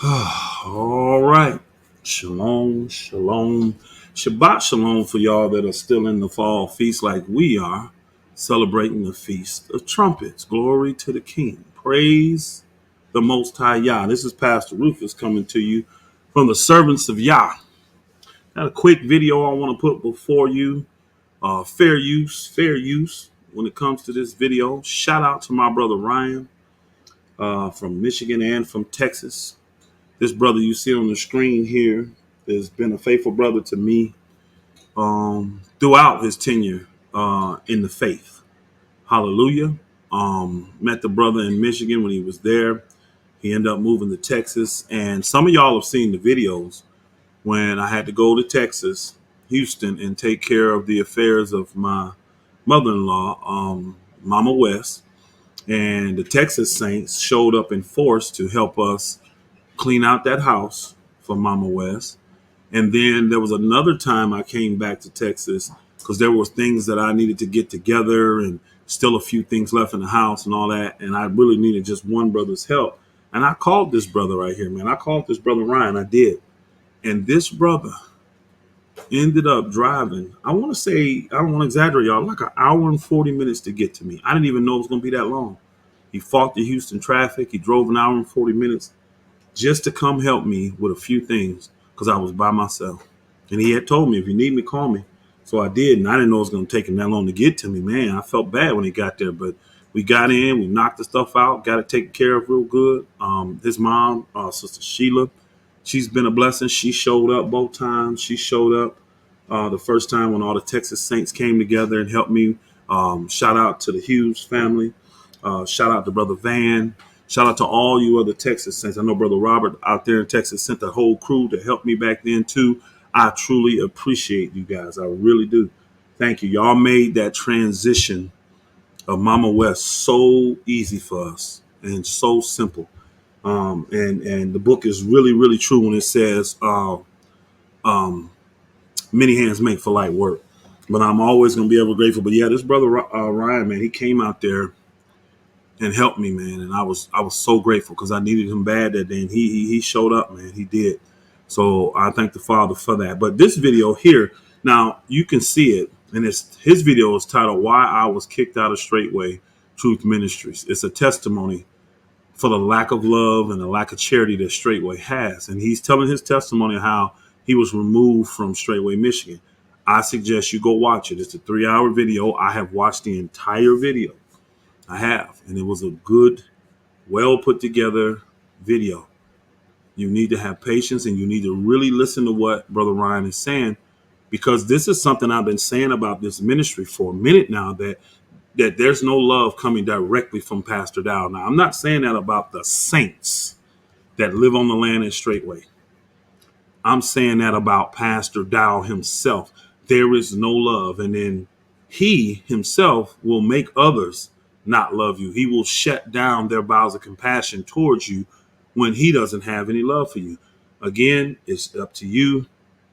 All right. Shalom, shalom. Shabbat shalom for y'all that are still in the fall feast like we are, celebrating the Feast of Trumpets. Glory to the King. Praise the Most High Yah. This is Pastor Rufus coming to you from the servants of Yah. Got a quick video I want to put before you. Fair use when it comes to this video. Shout out to my brother Ryan from Michigan and from Texas. This brother you see on the screen here has been a faithful brother to me throughout his tenure in the faith. Hallelujah. Met the brother in Michigan when he was there. He ended up moving to Texas. And some of y'all have seen the videos when I had to go to Texas, Houston, and take care of the affairs of my mother-in-law, Mama West. And the Texas Saints showed up in force to help us clean out that house for Mama West. And then there was another time I came back to Texas because there were things that I needed to get together and still a few things left in the house and all that. And I really needed just one brother's help. And I called this brother right here, man. I called this brother Ryan. I did. And this brother ended up driving, I want to say, I don't want to exaggerate, y'all, like an hour and 40 minutes to get to me. I didn't even know it was going to be that long. He fought the Houston traffic. He drove an hour and 40 minutes just to come help me with a few things because I was by myself. And he had told me, if you need me, call me. So I did, and I didn't know it was going to take him that long to get to me. Man, I felt bad when he got there, but we got in, we knocked the stuff out, got it taken care of real good. His mom, Sister Sheila, she's been a blessing. She showed up both times. She showed up the first time when all the Texas Saints came together and helped me. Shout out to the Hughes family. Shout out to Brother Van. Shout out to all you other Texas Saints. I know Brother Robert out there in Texas sent the whole crew to help me back then too. I truly appreciate you guys. I really do. Thank you. Y'all made that transition of Mama West so easy for us and so simple. And the book is really, really true when it says many hands make for light work. But I'm always going to be ever grateful. But yeah, this brother Ryan, man, he came out there and helped me, man. And I was so grateful because I needed him bad that day. And he showed up, man. He did. So I thank the Father for that. But this video here, now you can see it. And his video is titled Why I Was Kicked Out of Straightway Truth Ministries. It's a testimony for the lack of love and the lack of charity that Straightway has. And he's telling his testimony of how he was removed from Straightway, Michigan. I suggest you go watch it. It's a 3-hour video. I have watched the entire video. I have. And it was a good, well put together video. You need to have patience and you need to really listen to what Brother Ryan is saying, because this is something I've been saying about this ministry for a minute now, that there's no love coming directly from Pastor Dowell. Now, I'm not saying that about the saints that live on the land in Straightway. I'm saying that about Pastor Dowell himself. There is no love. And then he himself will make others not love you. He will shut down their bowels of compassion towards you when he doesn't have any love for you. Again, it's up to you.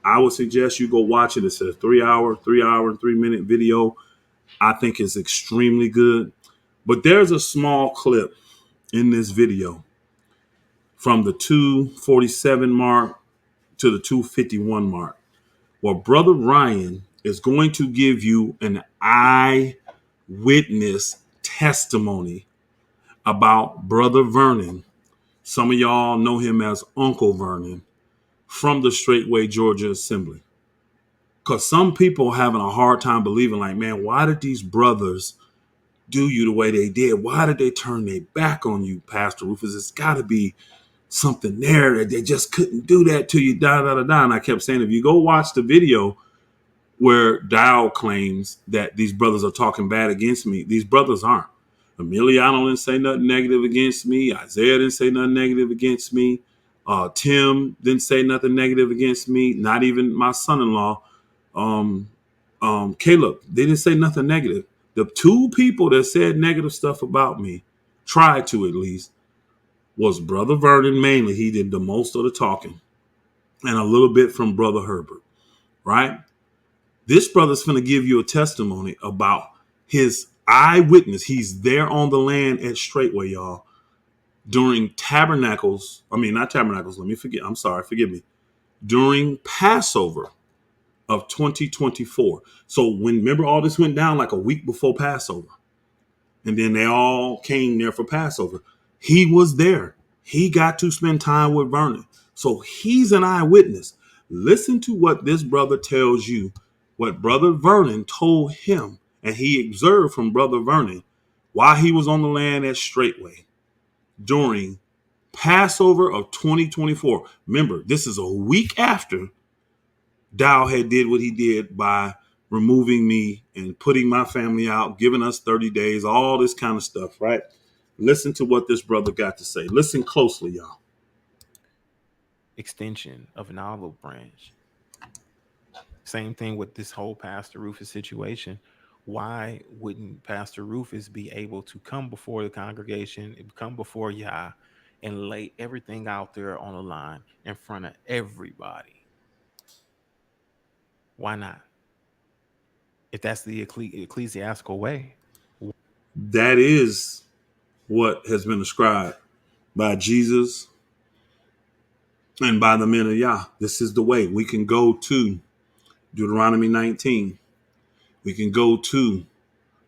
I would suggest you go watch it. It's a 3-hour and 3-minute video. I think it's extremely good. But there's a small clip in this video from the 247 mark to the 251 mark where Brother Ryan is going to give you an eyewitness testimony about Brother Vernon. Some of y'all know him as Uncle Vernon from the Straightway, Georgia Assembly. Because some people having a hard time believing, like, man, why did these brothers do you the way they did? Why did they turn their back on you, Pastor Rufus? It's got to be something there that they just couldn't do that to you, da, da, da, da. And I kept saying, if you go watch the video where Dowell claims that these brothers are talking bad against me, these brothers aren't. Emiliano didn't say nothing negative against me. Isaiah didn't say nothing negative against me. Tim didn't say nothing negative against me. Not even my son-in-law, Caleb. They didn't say nothing negative. The two people that said negative stuff about me, tried to at least, was Brother Vernon mainly. He did the most of the talking. And a little bit from Brother Herbert, right? This brother's going to give you a testimony about his eyewitness. He's there on the land at Straightway, y'all. during tabernacles. I mean, not tabernacles. Let me forget. I'm sorry. Forgive me. During Passover of 2024. So when remember all this went down like a week before Passover, and then they all came there for Passover. He was there. He got to spend time with Vernon. So he's an eyewitness. Listen to what this brother tells you, what Brother Vernon told him, and he observed from Brother Vernon while he was on the land at Straightway during Passover of 2024. Remember, this is a week after Dow had did what he did by removing me and putting my family out, giving us 30 days, all this kind of stuff, right? Listen to what this brother got to say. Listen closely, y'all. Extension of an olive branch. Same thing with this whole Pastor Rufus situation. Why wouldn't Pastor Rufus be able to come before the congregation, come before Yah, and lay everything out there on the line in front of everybody? Why not? If that's the ecclesiastical way. That is what has been ascribed by Jesus and by the men of Yah. This is the way. We can go to Deuteronomy 19. We can go to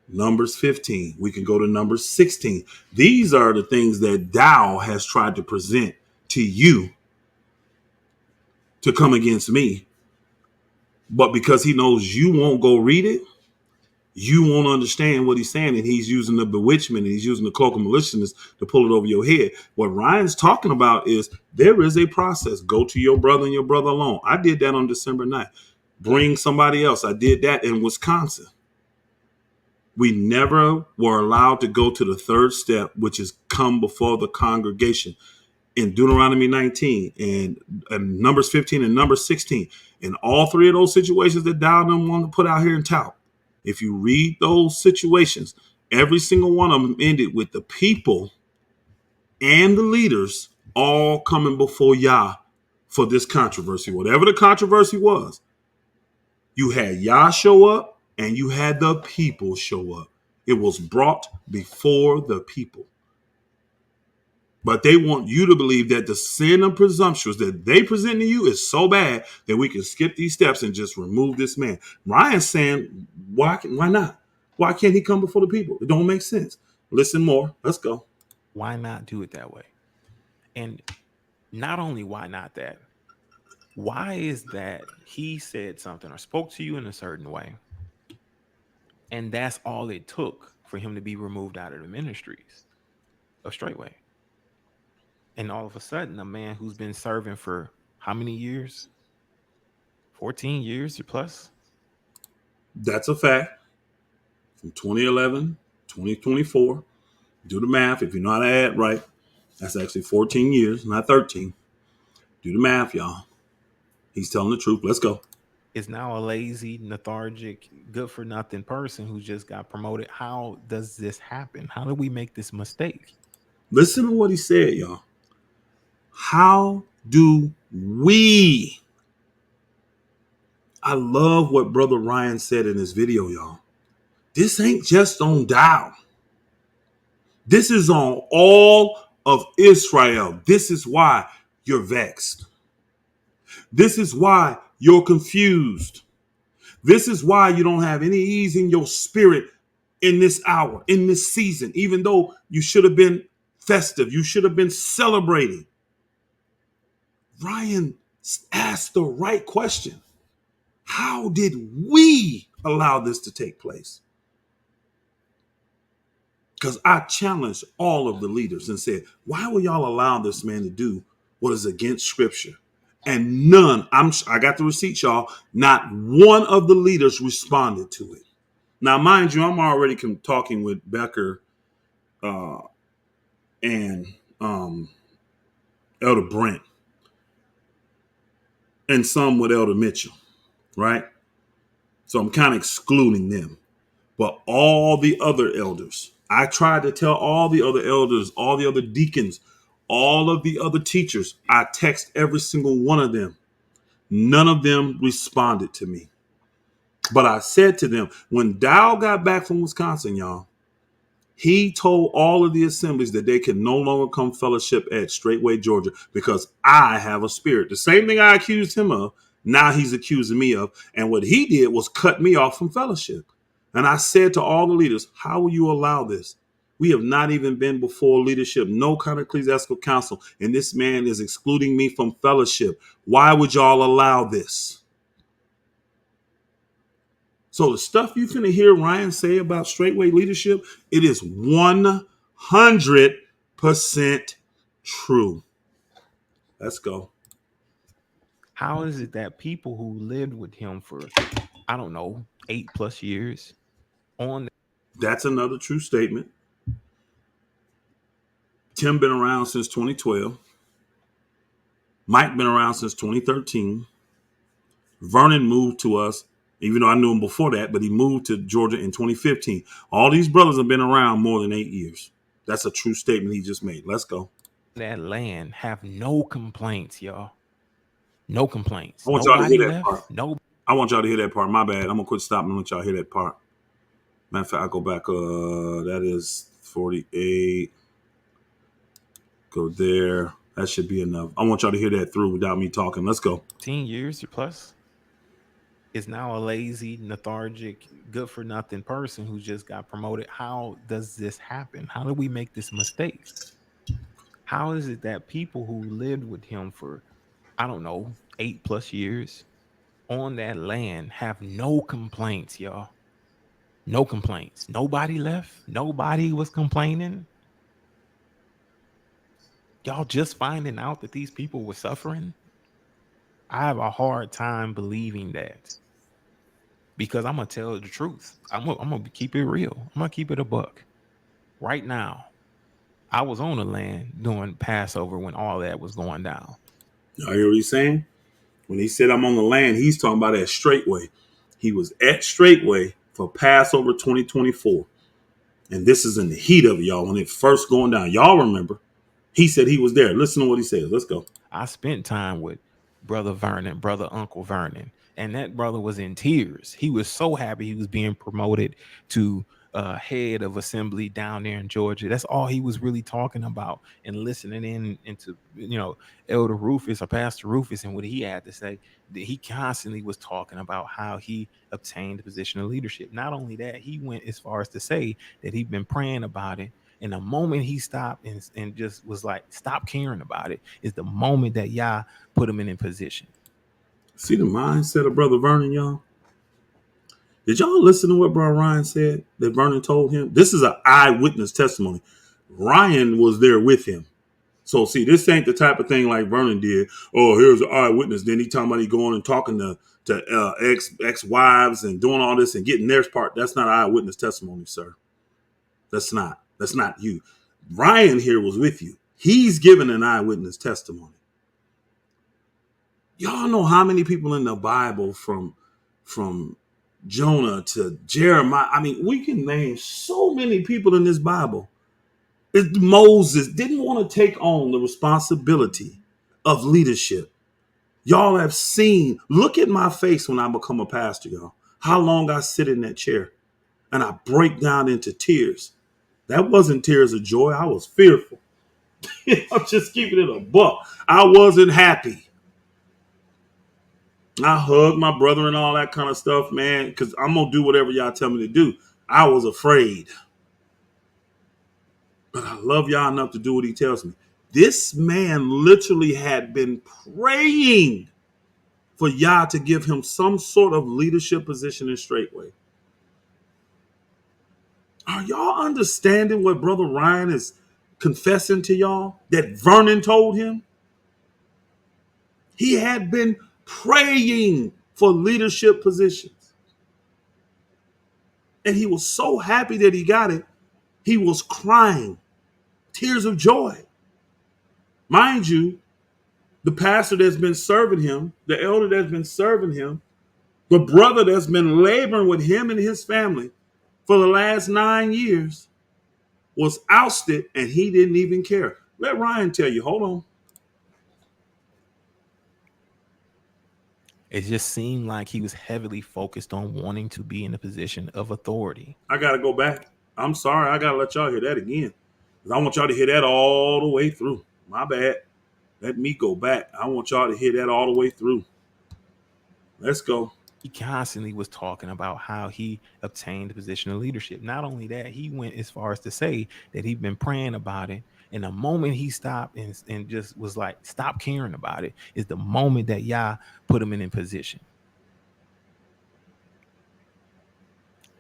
Numbers 15. We can go to Numbers 16. These are the things that Dow has tried to present to you to come against me. But because he knows you won't go read it, you won't understand what he's saying. And he's using the bewitchment and he's using the cloak of maliciousness to pull it over your head. What Ryan's talking about is there is a process. Go to your brother and your brother alone. I did that on December 9th. Bring somebody else. I did that in Wisconsin. We never were allowed to go to the third step, which is come before the congregation. In Deuteronomy 19 and Numbers 15 and Numbers 16. In all three of those situations that Dow didn't want to put out here and tout, if you read those situations, every single one of them ended with the people and the leaders all coming before Yah for this controversy. Whatever the controversy was, you had Yah show up and you had the people show up. It was brought before the people. But they want you to believe that the sin of presumptuous that they present to you is so bad that we can skip these steps and just remove this man. Ryan's saying, why not? Why can't he come before the people? It don't make sense. Listen more. Let's go. Why not do it that way? And not only why not that, why is that he said something or spoke to you in a certain way, and that's all it took for him to be removed out of the ministries of Straightway? And all of a sudden, a man who's been serving for how many years? 14 years or plus? That's a fact. From 2011, 2024. Do the math. If you know how to add right, that's actually 14 years, not 13. Do the math, y'all. He's telling the truth. Let's go. Is now a lazy, lethargic, good for nothing person who just got promoted. How does this happen? How do we make this mistake? Listen to what he said, y'all. How do we? I love what Brother Ryan said in his video, y'all. This ain't just on Dow. This is on all of Israel. This is why you're vexed. This is why you're confused. This is why you don't have any ease in your spirit in this hour, in this season, even though you should have been festive. You should have been celebrating. Ryan asked the right question. How did we allow this to take place? Because I challenged all of the leaders and said, why will y'all allow this man to do what is against scripture? And none, I got the receipt, y'all. Not one of the leaders responded to it. Now, mind you, I'm already talking with Becker and Elder Brent and some with Elder Mitchell, right? So I'm kind of excluding them. But all the other elders, I tried to tell all the other elders, all the other deacons, all of the other teachers, I text every single one of them. None of them responded to me. But I said to them, when Dow got back from Wisconsin, y'all, He told all of the assemblies that they can no longer come fellowship at Straightway, Georgia, because I have a spirit. The same thing I accused him of, now he's accusing me of. And what he did was cut me off from fellowship. And I said to all the leaders, how will you allow this? We have not even been before leadership, no kind of ecclesiastical council, and this man is excluding me from fellowship. Why would y'all allow this? So the stuff you finna hear Ryan say about straightway leadership, it is 100% true. Let's go. How is it that people who lived with him for, I don't know, 8+ years on That's another true statement. Tim been around since 2012. Mike been around since 2013. Vernon moved to us, even though I knew him before that, but he moved to Georgia in 2015. All these brothers have been around more than 8 years. That's a true statement he just made. Let's go. that land have no complaints, y'all. No I complaints. want y'all to hear Nobody that part. left. No. I want y'all to hear that part. My bad. I'm gonna quit stopping and let y'all hear that part. Matter of fact, I go back. That is 48. Go there. That should be enough. I want y'all to hear that through without me talking. Let's go. 10 years plus is now a lazy, lethargic, good for nothing person who just got promoted. How does this happen? How do we make this mistake? How is it that people who lived with him for, I don't know, 8+ years on that land have no complaints, y'all? No complaints. Nobody left. Nobody was complaining. Y'all just finding out that these people were suffering. I have a hard time believing that because I'm gonna tell the truth. I'm gonna keep it real. I'm gonna keep it a buck. Right now, I was on the land during Passover when all that was going down. Y'all hear what he's saying? When he said I'm on the land, he's talking about at Straightway. He was at Straightway for Passover 2024. And this is in the heat of it, y'all, when it first going down. Y'all remember. He said he was there. Listen to what he says. Let's go. I spent time with brother Vernon, brother Uncle Vernon, and that brother was in tears. He was so happy he was being promoted to head of assembly down there in Georgia. That's all he was really talking about and listening in into Elder Rufus or Pastor Rufus and what he had to say. He constantly was talking about how he obtained the position of leadership. Not only that, he went as far as to say that he'd been praying about it. And the moment he stopped and just was like, stop caring about it, is the moment that Yah put him in position. See the mindset of Brother Vernon, y'all? Did y'all listen to what Brother Ryan said that Vernon told him? This is an eyewitness testimony. Ryan was there with him. So see, this ain't the type of thing like Vernon did. Oh, here's an eyewitness. Then he talking about he going and talking to ex wives and doing all this and getting their part. That's not eyewitness testimony, sir. That's not. That's not you. Ryan here was with you. He's giving an eyewitness testimony. Y'all know how many people in the Bible from Jonah to Jeremiah. I mean, we can name so many people in this Bible. Moses didn't want to take on the responsibility of leadership. Y'all have seen, look at my face when I become a pastor, y'all. How long I sit in that chair and I break down into tears. That wasn't tears of joy. I was fearful. I'm just keeping it a buck. I wasn't happy. I hugged my brother and all that kind of stuff, man, because I'm going to do whatever y'all tell me to do. I was afraid. But I love y'all enough to do what he tells me. This man literally had been praying for Yah to give him some sort of leadership position in Straightway. Are y'all understanding what Brother Ryan is confessing to y'all? That Vernon told him? He had been praying for leadership positions. And he was so happy that he got it, he was crying, tears of joy. Mind you, the pastor that's been serving him, the elder that's been serving him, the brother that's been laboring with him and his family for the last 9 years was ousted and he didn't even care. Let Ryan tell you, hold on. It just seemed like he was heavily focused on wanting to be in a position of authority. I got to go back. I'm sorry, I gotta let y'all hear that again. 'Cause I want y'all to hear that all the way through. My bad. Let me go back. I want y'all to hear that all the way through. Let's go. He constantly was talking about how he obtained the position of leadership. Not only that, he went as far as to say that he'd been praying about it. And the moment he stopped and just was like, stop caring about it, is the moment that Yah put him in position.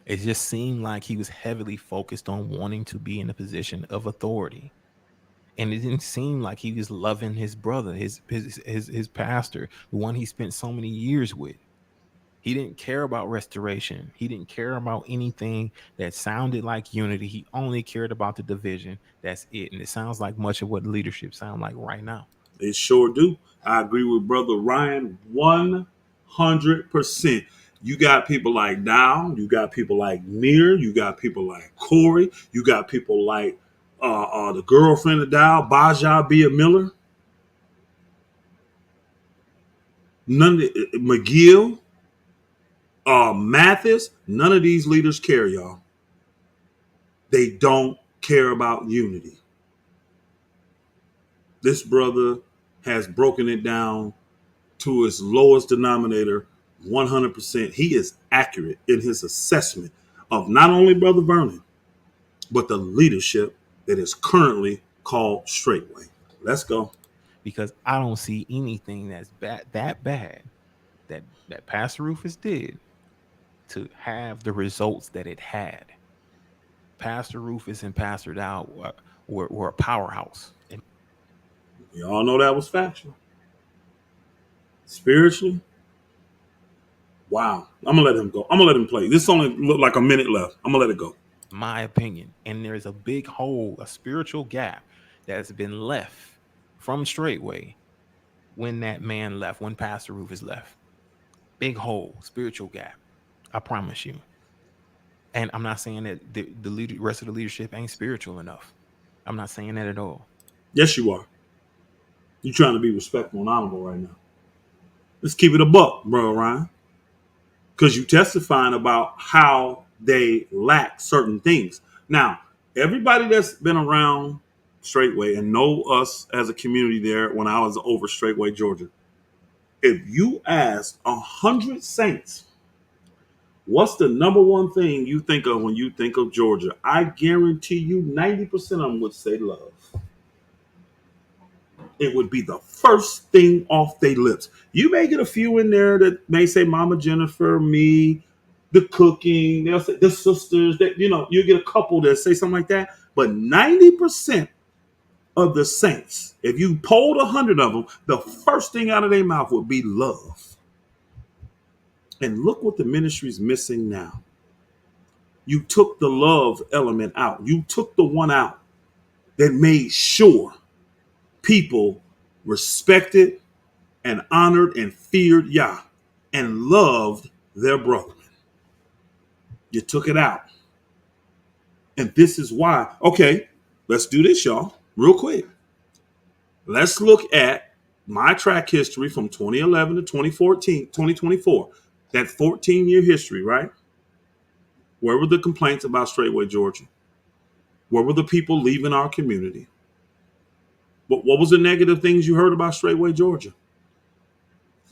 It just seemed like he was heavily focused on wanting to be in a position of authority. And it didn't seem like he was loving his brother, his pastor, the one he spent so many years with. He didn't care about restoration. He didn't care about anything that sounded like unity. He only cared about the division. That's it. And it sounds like much of what leadership sounds like right now. They sure do. I agree with Brother Ryan 100%. You got people like Dow, you got people like Near, you got people like Corey, you got people like the girlfriend of Dow, Baja Bia Miller, McGill, Mathis. None of these leaders care, y'all. They don't care about unity. This brother has broken it down to its lowest denominator 100%. He is accurate in his assessment of not only Brother Vernon, but the leadership that is currently called Straightway. Let's go. Because I don't see anything that's bad that Pastor Rufus did to have the results that it had. Pastor Rufus and Pastor Dow were a powerhouse. And You all know that was factual. Spiritually, wow. I'm gonna let him go. I'm gonna let him play. This only look like a minute left. I'm gonna let it go. my opinion, and there's a big hole, a spiritual gap that's been left from Straightway when that man left, when Pastor Rufus left. Big hole, spiritual gap. I promise you. And I'm not saying that the rest of the leadership ain't spiritual enough. I'm not saying that at all. Yes, you are. You trying to be respectful and honorable right now. Let's keep it a buck, bro, Ryan. Because you testifying about how they lack certain things. Now, everybody that's been around Straightway and know us as a community there when I was over Straightway, Georgia, if you asked 100 saints, what's the number one thing you think of when you think of Georgia? I guarantee you 90% of them would say love. It would be the first thing off their lips. You may get a few in there that may say Mama Jennifer, me, the cooking, they'll say the sisters, that you get a couple that say something like that. But 90% of the saints, if you polled 100 of them, the first thing out of their mouth would be love. And look what the ministry's missing now. You took the love element out. You took the one out that made sure people respected and honored and feared Yah and loved their brethren. You took it out. And this is why. Okay, let's do this, y'all, real quick. Let's look at my track history from 2011 to 2014, 2024. That 14-year history, right? Where were the complaints about Straightway, Georgia? Where were the people leaving our community? What was the negative things you heard about Straightway, Georgia?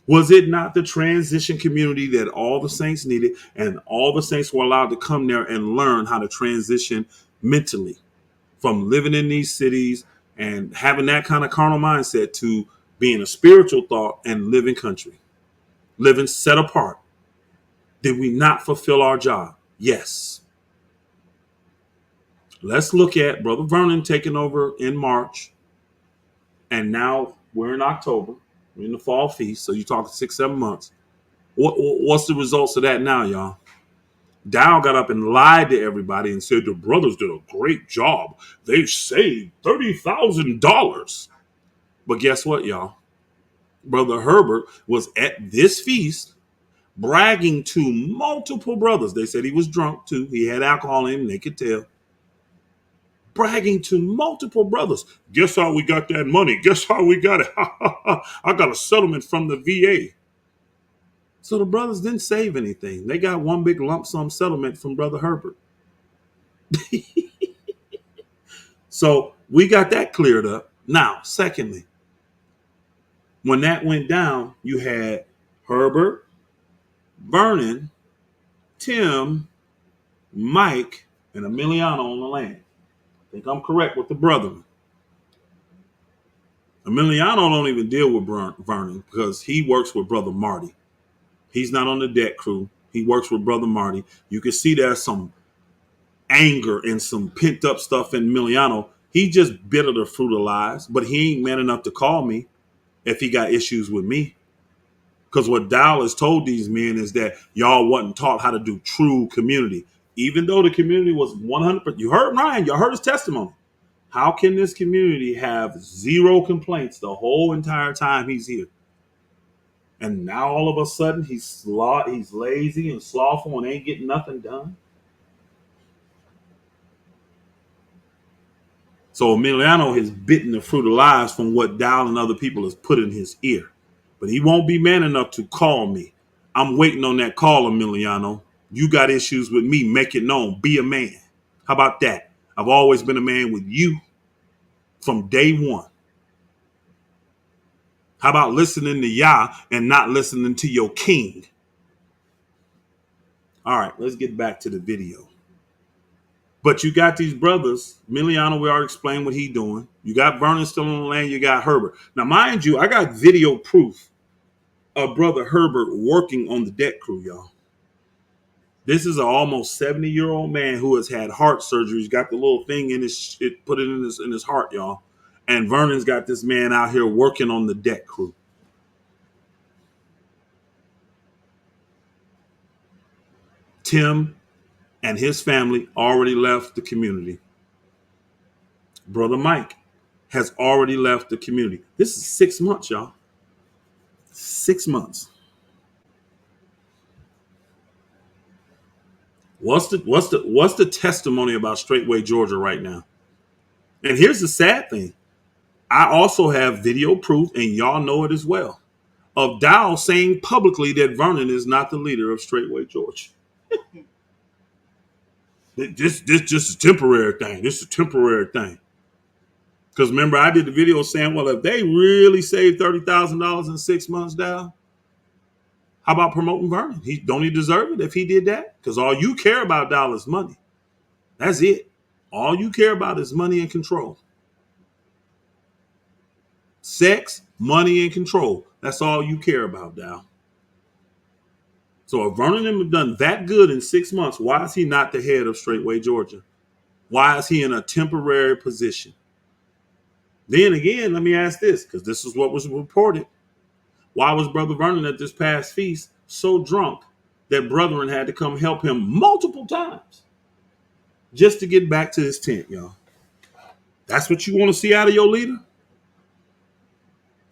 Was it not the transition community that all the saints needed, and all the saints were allowed to come there and learn how to transition mentally from living in these cities and having that kind of carnal mindset to being a spiritual thought and living country, living set apart? Did we not fulfill our job? Yes. Let's look at Brother Vernon taking over in March, and now we're in October. We're in the fall feast, so you're talking 6-7 months. What's the results of that now, y'all? Dow got up and lied to everybody and said the brothers did a great job. They saved $30,000. But guess what, y'all? Brother Herbert was at this feast bragging to multiple brothers. They said he was drunk too. He had alcohol in him, they could tell. Bragging to multiple brothers. Guess how we got that money? Guess how we got it? I got a settlement from the VA. So the brothers didn't save anything. They got one big lump sum settlement from Brother Herbert. So we got that cleared up. Now, secondly, when that went down, you had Herbert, Vernon, Tim, Mike, and Emiliano on the land. I think I'm correct with the brethren. Emiliano don't even deal with Vernon because he works with Brother Marty. He's not on the deck crew. He works with Brother Marty. You can see there's some anger and some pent up stuff in Emiliano. He just bitter the fruit of lies, but he ain't man enough to call me if he got issues with me. Because what Dowell has told these men is that y'all wasn't taught how to do true community. Even though the community was 100%, you heard Ryan, y'all heard his testimony. How can this community have zero complaints the whole entire time he's here? And now all of a sudden he's lazy and slothful and ain't getting nothing done. So Emiliano has bitten the fruit of lies from what Dowell and other people has put in his ear. But he won't be man enough to call me. I'm waiting on that call, Emiliano. You got issues with me, make it known. Be a man. How about that? I've always been a man with you from day one. How about listening to Yah and not listening to your king? All right, let's get back to the video. But you got these brothers. Emiliano, we already explained what he doing. You got Vernon still on the land. You got Herbert. Now, mind you, I got video proof of Brother Herbert working on the deck crew, y'all. This is an almost 70-year-old man who has had heart surgery. He's got the little thing in put it in his heart, y'all. And Vernon's got this man out here working on the deck crew. Tim and his family already left the community. Brother Mike has already left the community. This is 6 months, y'all. 6 months. What's the testimony about Straightway Georgia right now? And here's the sad thing. I also have video proof, and y'all know it as well, of Dowell saying publicly that Vernon is not the leader of Straightway Georgia. This just a temporary thing. This is a temporary thing. Because remember, I did the video saying, well, if they really saved $30,000 in 6 months, Dowell, how about promoting Vernon? Don't he deserve it if he did that? Because all you care about, Dowell, is money. That's it. All you care about is money and control. Sex, money, and control. That's all you care about, Dowell. So if Vernon had done that good in 6 months, why is he not the head of Straightway Georgia? Why is he in a temporary position? Then again, let me ask this, because this is what was reported. Why was Brother Vernon at this past feast so drunk that brethren had to come help him multiple times just to get back to his tent, y'all? That's what you want to see out of your leader?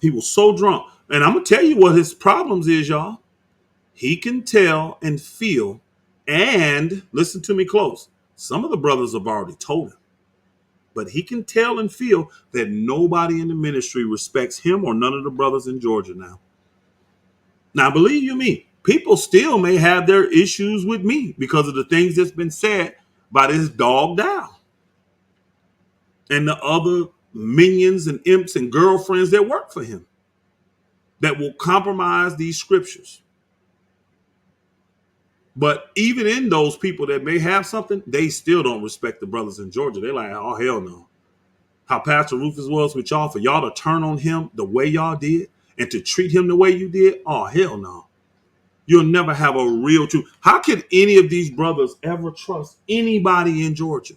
He was so drunk. And I'm going to tell you what his problems is, y'all. He can tell and feel, and listen to me close. Some of the brothers have already told him, but he can tell and feel that nobody in the ministry respects him or none of the brothers in Georgia now. Now, believe you me, people still may have their issues with me because of the things that's been said by this dog Dowell and the other minions and imps and girlfriends that work for him that will compromise these scriptures. But even in those people that may have something, they still don't respect the brothers in Georgia. They're like, oh, hell no. How Pastor Rufus was with y'all, for y'all to turn on him the way y'all did and to treat him the way you did, oh, hell no. You'll never have a real truth. How can any of these brothers ever trust anybody in Georgia?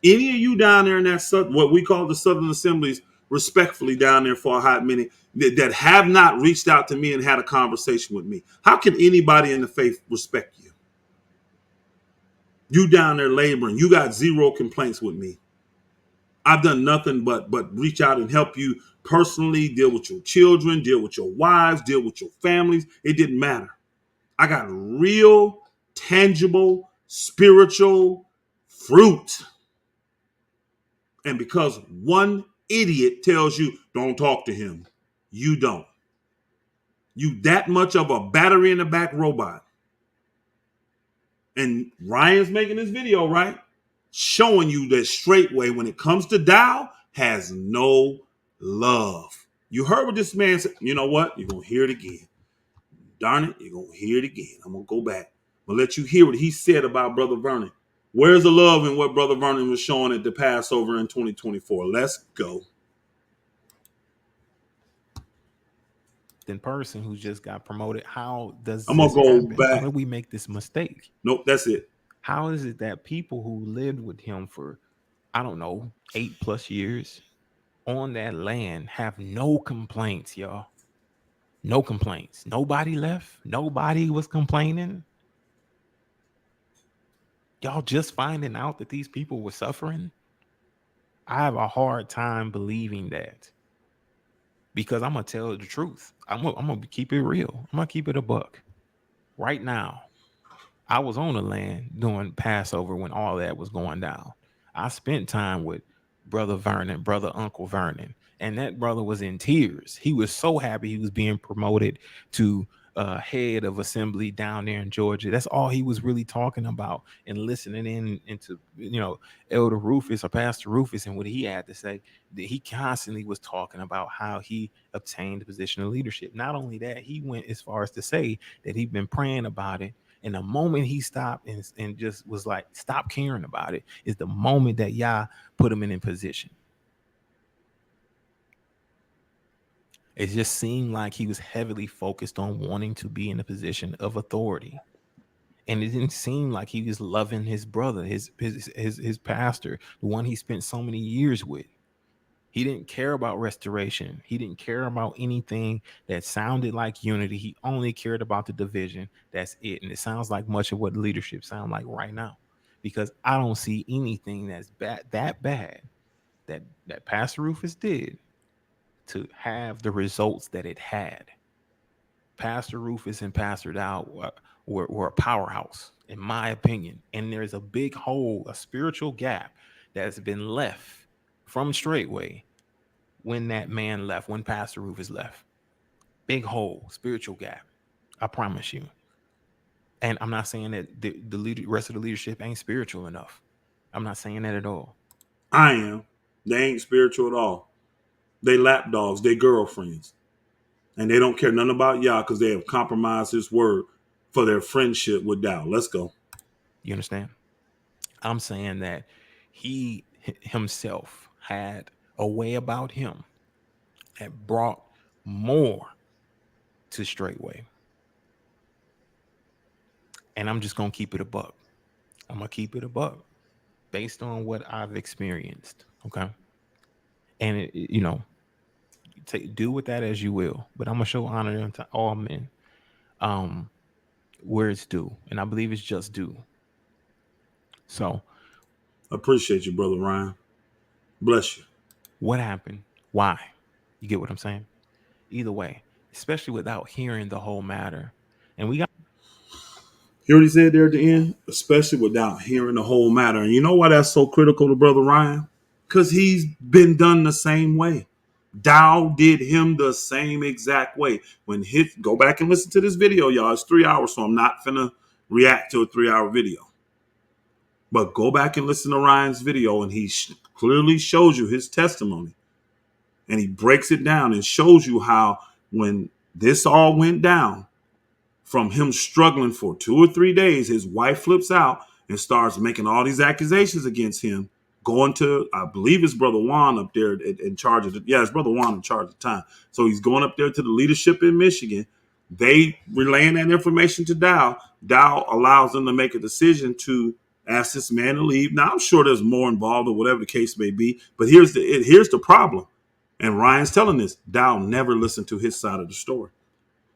Any of you down there in that, what we call the Southern Assemblies, respectfully down there for a hot minute, that have not reached out to me and had a conversation with me. How can anybody in the faith respect you? You down there laboring. You got zero complaints with me. I've done nothing but reach out and help you personally, deal with your children, deal with your wives, deal with your families. It didn't matter. I got real, tangible, spiritual fruit. And because one idiot tells you, don't talk to him, you don't. You that much of a battery in the back robot. And Ryan's making this video, right? Showing you that Straightway, when it comes to Dow, has no love. You heard what this man said. You know what? You're going to hear it again. Darn it, you're going to hear it again. I'm going to go back. I'm going to let you hear what he said about Brother Vernon. Where's the love in what Brother Vernon was showing at the Passover in 2024? Let's go. Person who just got promoted. How does I'm going to this go happen? How back. did we make this mistake? Nope, that's it. How is it that people who lived with him for, I don't know, 8+ years on that land have no complaints, y'all? No complaints. Nobody left. Nobody was complaining. Y'all just finding out that these people were suffering. I have a hard time believing that, because I'm gonna tell the truth. I'm gonna keep it real. I'm gonna keep it a buck. Right now, I was on the land during Passover when all that was going down. I spent time with brother Vernon, brother Uncle Vernon, and that brother was in tears. He was so happy he was being promoted to head of assembly down there in Georgia. That's all he was really talking about, and listening into Elder Rufus or Pastor Rufus and what he had to say. That he constantly was talking about how he obtained the position of leadership. Not only that, he went as far as to say that he'd been praying about it. And the moment he stopped and just was like, stop caring about it, is the moment that Yah put him in position. It just seemed like he was heavily focused on wanting to be in a position of authority. And it didn't seem like he was loving his brother, his pastor, the one he spent so many years with. He didn't care about restoration. He didn't care about anything that sounded like unity. He only cared about the division. That's it. And it sounds like much of what leadership sounds like right now, because I don't see anything that's bad that Pastor Rufus did to have the results that it had. Pastor Rufus and Pastor Dow were a powerhouse, in my opinion. And there's a big hole, a spiritual gap that's been left from Straightway when that man left, when Pastor Rufus left. Big hole, spiritual gap. I promise you. And I'm not saying that the rest of the leadership ain't spiritual enough. I'm not saying that at all. I am. They ain't spiritual at all. They lapdogs. They girlfriends. And they don't care nothing about Yah because they have compromised his word for their friendship with Dow. Let's go. You understand? I'm saying that he himself had a way about him that brought more to Straightway. And I'm just going to keep it a buck. I'm going to keep it a buck based on what I've experienced. Okay. And, do with that as you will. But I'm going to show honor unto all men where it's due. And I believe it's just due. So, Appreciate you, Brother Ryan. Bless you. what happened? Why? You get what I'm saying? Either way, especially without hearing the whole matter. And we got. Hear what he said there at the end? Especially without hearing the whole matter. And you know why that's so critical to Brother Ryan? Because he's been done the same way. Dow did him the same exact way. Go back and listen to this video, y'all. It's 3 hours, so I'm not finna react to a 3 hour video. But go back and listen to Ryan's video, and he clearly shows you his testimony. And he breaks it down and shows you how when this all went down, from him struggling for 2 or 3 days, his wife flips out and starts making all these accusations against him, going to, I believe his brother Juan up there in charge of it. Yeah, his brother Juan in charge at the time. So he's going up there to the leadership in Michigan. They relaying that information to Dow. Dow allows them to make a decision to ask this man to leave. Now, I'm sure there's more involved or whatever the case may be, but here's the problem. And Ryan's telling this. Dow never listened to his side of the story.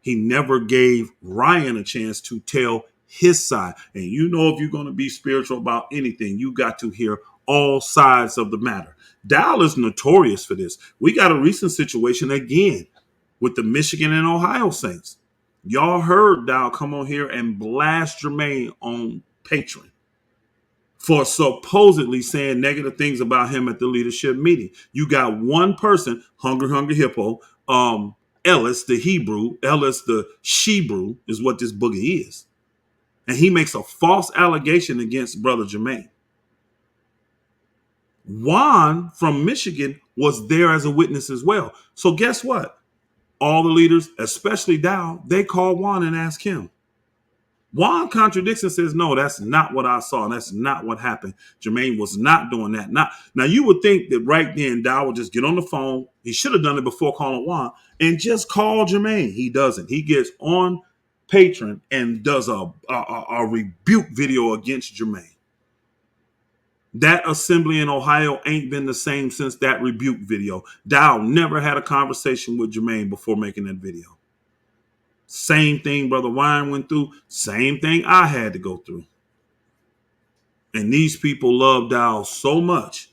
He never gave Ryan a chance to tell his side. And you know, if you're going to be spiritual about anything, you got to hear all sides of the matter. Dow is notorious for this. We got a recent situation again with the Michigan and Ohio Saints. Y'all heard Dow come on here and blast Jermaine on Patreon for supposedly saying negative things about him at the leadership meeting. You got one person, Hungry Hippo, Ellis, the Hebrew, Ellis, the Shebrew, is what this boogie is. And he makes a false allegation against Brother Jermaine. Juan from Michigan was there as a witness as well. So guess what? All the leaders, especially Dow, they call Juan and ask him. Juan contradicts and says, no, that's not what I saw. That's not what happened. Jermaine was not doing that. Not now, you would think that right then Dow would just get on the phone. He should have done it before calling Juan and just call Jermaine. He doesn't. He gets on Patreon and does a rebuke video against Jermaine. That assembly in Ohio ain't been the same since that rebuke video. Dow never had a conversation with Jermaine before making that video. Same thing Brother Wine went through. Same thing I had to go through. And these people love Dow so much.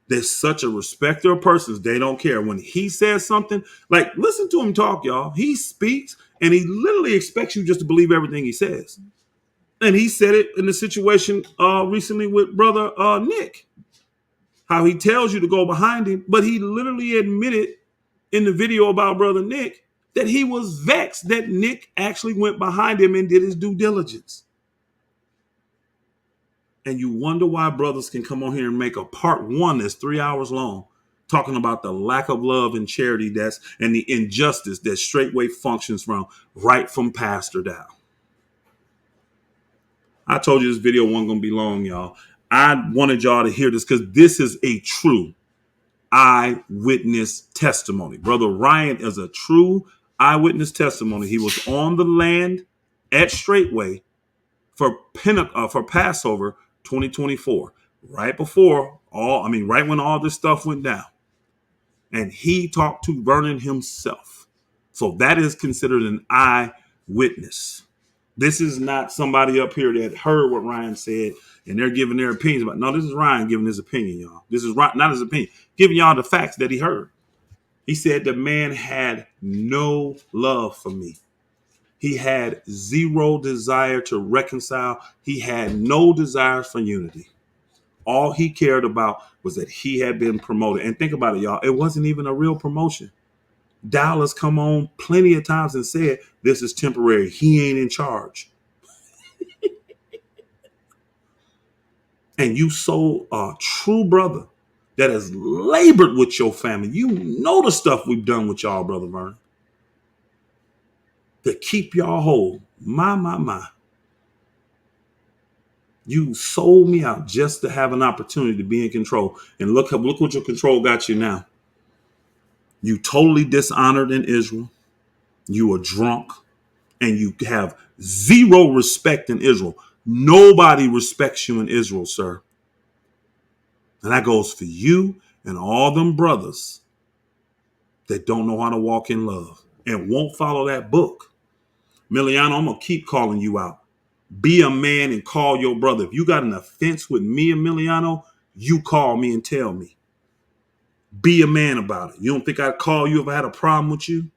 They're such a respecter of persons. They don't care. When he says something, like, listen to him talk, y'all. He speaks and he literally expects you just to believe everything he says. And he said it in the situation recently with Brother Nick. How he tells you to go behind him, but he literally admitted in the video about Brother Nick that he was vexed that Nick actually went behind him and did his due diligence. And you wonder why brothers can come on here and make a part one that's 3 hours long, talking about the lack of love and charity that's and the injustice that Straightway functions from, right from Pastor Dow. I told you this video wasn't going to be long, y'all. I wanted y'all to hear this because this is a true eyewitness testimony. Brother Ryan is a true eyewitness testimony. He was on the land at Straightway for Passover 2024, right before right when all this stuff went down. And he talked to Vernon himself. So that is considered an eyewitness. This is not somebody up here that heard what Ryan said and they're giving their opinions about. No, this is Ryan giving his opinion, y'all. This is not his opinion, giving y'all the facts that he heard. He said the man had no love for me. He had zero desire to reconcile. He had no desire for unity. All he cared about was that he had been promoted. And think about it, y'all. It wasn't even a real promotion. Dallas come on plenty of times and said, this is temporary. He ain't in charge. And you so a true brother that has labored with your family. You know the stuff we've done with y'all, Brother Vernon, to keep y'all whole. My. You sold me out just to have an opportunity to be in control. And look what your control got you now. You totally dishonored in Israel. You are drunk. And you have zero respect in Israel. Nobody respects you in Israel, sir. And that goes for you and all them brothers that don't know how to walk in love and won't follow that book. Miliano, I'm going to keep calling you out. Be a man and call your brother. If you got an offense with me and Miliano, you call me and tell me. Be a man about it. You don't think I'd call you if I had a problem with you?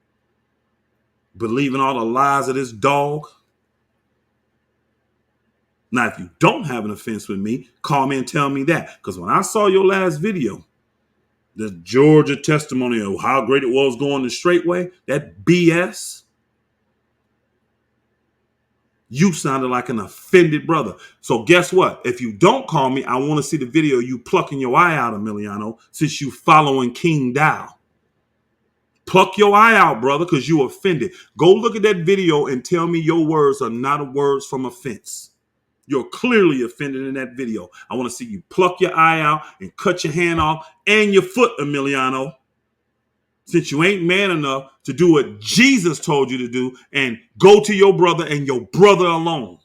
Believing all the lies of this dog? Now, if you don't have an offense with me, call me and tell me that. Because when I saw your last video, the Georgia testimony of how great it was going the Straightway, that BS, you sounded like an offended brother. So guess what? If you don't call me, I want to see the video of you plucking your eye out, Emiliano, since you following King Dow. Pluck your eye out, brother, because you offended. Go look at that video and tell me your words are not words from offense. You're clearly offended in that video. I want to see you pluck your eye out and cut your hand off and your foot, Emiliano. Since you ain't man enough to do what Jesus told you to do and go to your brother and your brother alone.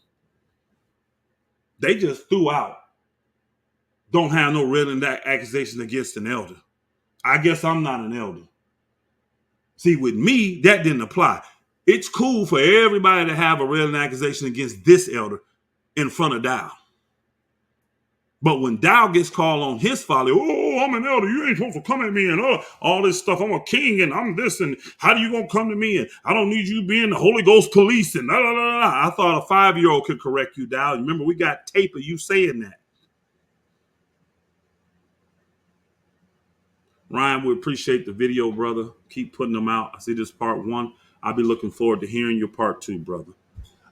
They just threw out. Don't have no real accusation against an elder. I guess I'm not an elder. See, with me, that didn't apply. It's cool for everybody to have a real accusation against this elder in front of Dow. But when Dow gets called on his folly, oh, I'm an elder, you ain't supposed to come at me and all this stuff. I'm a king and I'm this and how do you gonna come to me and I don't need you being the Holy Ghost police and I thought a 5-year-old could correct you, Dow. Remember, we got tape of you saying that. Ryan, we appreciate the video, brother. Keep putting them out. I see this part one. I'll be looking forward to hearing your part two, brother.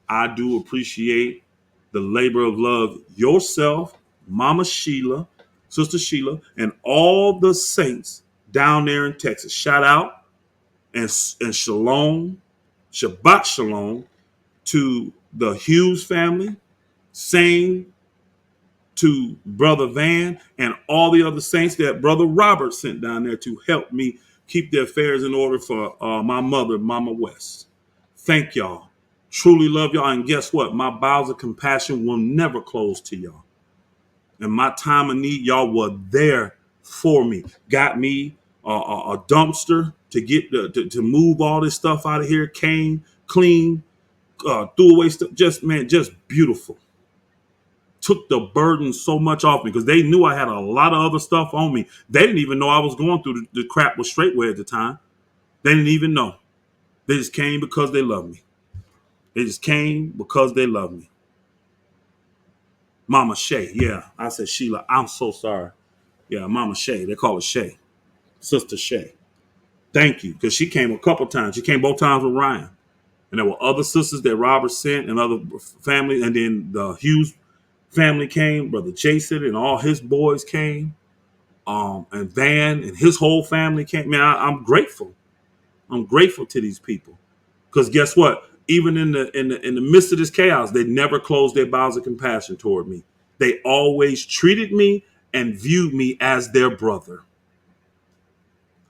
I do appreciate the labor of love, yourself, Mama Sheila, Sister Sheila, and all the saints down there in Texas. Shout out and shalom, Shabbat shalom to the Hughes family. Same to Brother Van and all the other saints that Brother Robert sent down there to help me keep the affairs in order for my mother, Mama West. Thank y'all. Truly love y'all. And guess what? My bowels of compassion will never close to y'all. In my time of need, y'all were there for me. Got me a dumpster to get to move all this stuff out of here. Came, clean, threw away stuff. Just, man, just beautiful. Took the burden so much off me because they knew I had a lot of other stuff on me. They didn't even know I was going through the crap with Straightway at the time. They didn't even know. They just came because they love me. They just came because they love me. Mama Shay, yeah. I said Sheila, I'm so sorry. Yeah, Mama Shay. They call her Shay. Sister Shay. Thank you. Because she came a couple times. She came both times with Ryan. And there were other sisters that Robert sent and other family. And then the Hughes family came. Brother Jason and all his boys came. And Van and his whole family came. Man, I'm grateful. I'm grateful to these people. Because guess what? Even in the midst of this chaos, they never closed their bowels of compassion toward me. They always treated me and viewed me as their brother.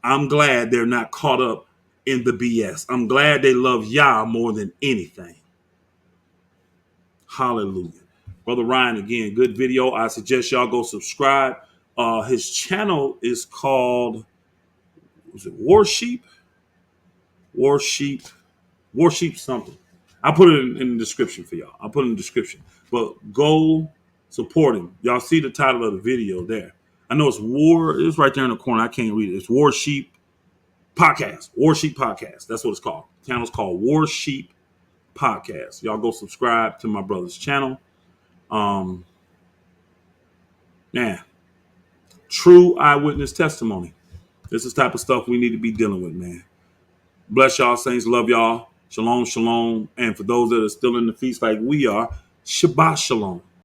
I'm glad they're not caught up in the BS. I'm glad they love Yah more than anything. Hallelujah. Brother Ryan, again, good video. I suggest y'all go subscribe. His channel is called, was it Warsheep? Warsheep. Warsheep something. I'll put it in the description for y'all. I'll put it in the description. But go support him. Y'all see the title of the video there. I know it's War. It's right there in the corner. I can't read it. It's Warsheep Podcast. Warsheep Podcast. That's what it's called. The channel's called Warsheep Podcast. Y'all go subscribe to my brother's channel. Um, man, true eyewitness testimony. This is the type of stuff we need to be dealing with, man. Bless y'all, saints. Love y'all. Shalom, shalom. And for those that are still in the feast like we are, Shabbat shalom.